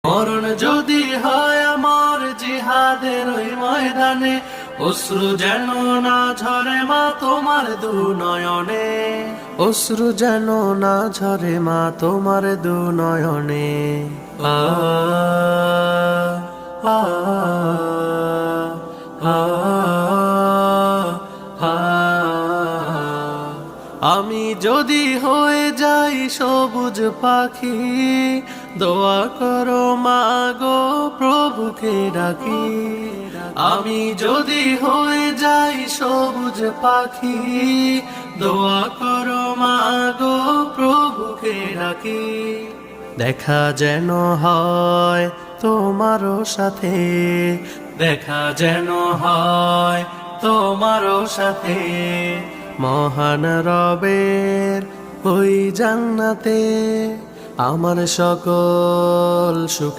মরণ যদি হয় আমার জিহাদের ওই ময়দানে, অশ্রু যেন না ঝরে মা তোমার দুনয়নে, অশ্রু যেন না ঝরে মা তোমার দুনয়নে। আ আ আ আ আমি যদি হয়ে যাই সবুজ পাখি, দোয়া করো মা গো প্রভুকে ডাকি। আমি যদি হয়ে যাই সবুজ পাখি, দোয়া করো মা গো প্রভুকে ডাকি। দেখা যেন হয় তোমারও সাথে, দেখা যেন হয় তোমারও সাথে, মহান রবের ওই জান্নাতে আমার সকল সুখ।